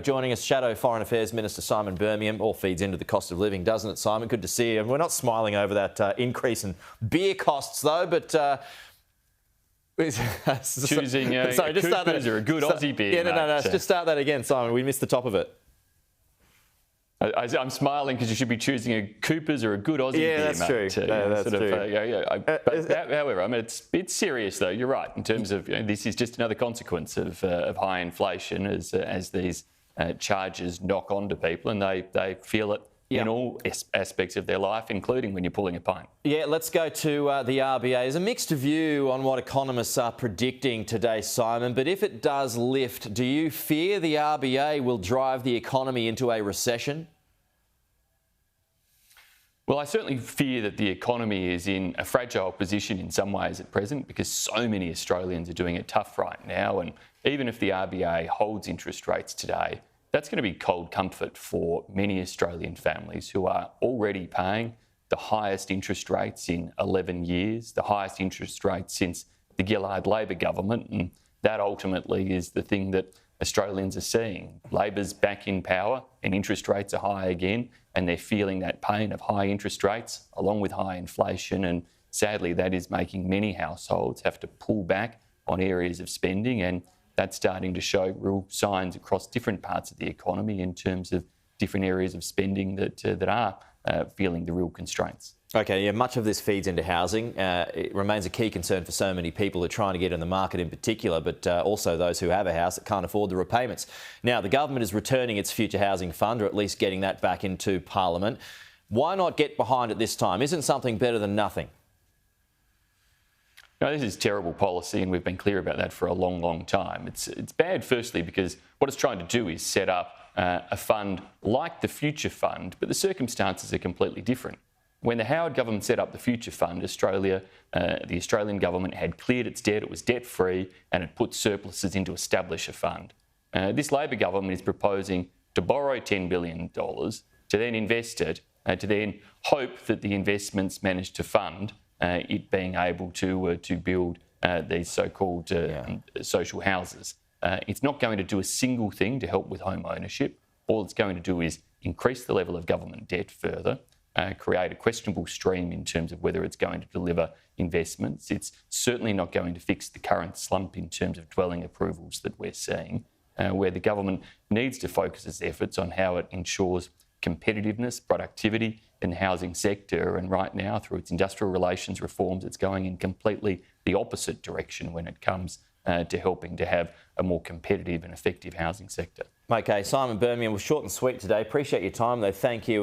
Joining us, Shadow Foreign Affairs Minister Simon Birmingham. All feeds into the cost of living, doesn't it, Simon? Good to see you. And we're not smiling over that increase in beer costs, though, but... Choosing Coopers or a good Aussie beer. Yeah, no. Just start that again, Simon. We missed the top of it. I'm smiling because you should be choosing a Coopers or a good Aussie beer, that's mate. True. That's true. However, I mean, it's serious, though. You're right, in terms of this is just another consequence of high inflation as these charges knock on to people, and they feel it in all aspects of their life, including when you're pulling a pint. Yeah, let's go to the RBA. There's a mixed view on what economists are predicting today, Simon, but if it does lift, do you fear the RBA will drive the economy into a recession? Well, I certainly fear that the economy is in a fragile position in some ways at present because so many Australians are doing it tough right now, and even if the RBA holds interest rates today, that's going to be cold comfort for many Australian families who are already paying the highest interest rates in 11 years, the highest interest rates since the Gillard Labor government, and that ultimately is the thing that Australians are seeing. Labor's back in power and interest rates are high again, and they're feeling that pain of high interest rates along with high inflation, and sadly that is making many households have to pull back on areas of spending, and that's starting to show real signs across different parts of the economy in terms of different areas of spending that are feeling the real constraints. Okay, yeah, much of this feeds into housing. It remains a key concern for so many people who are trying to get in the market in particular, but also those who have a house that can't afford the repayments. Now, the government is returning its future housing fund, or at least getting that back into Parliament. Why not get behind it this time? Isn't something better than nothing? No, this is terrible policy, and we've been clear about that for a long, long time. It's bad, firstly, because what it's trying to do is set up a fund like the Future Fund, but the circumstances are completely different. When the Howard government set up the Future Fund, the Australian government had cleared its debt, it was debt-free, and it put surpluses in to establish a fund. This Labor government is proposing to borrow $10 billion, to then invest it, to then hope that the investments manage to fund it being able to build these so-called social houses. It's not going to do a single thing to help with home ownership. All it's going to do is increase the level of government debt further, create a questionable stream in terms of whether it's going to deliver investments. It's certainly not going to fix the current slump in terms of dwelling approvals that we're seeing, where the government needs to focus its efforts on how it ensures competitiveness, productivity in the housing sector, and right now through its industrial relations reforms it's going in completely the opposite direction when it comes to helping to have a more competitive and effective housing sector. Okay, Simon Birmingham was short and sweet today. Appreciate your time though, thank you.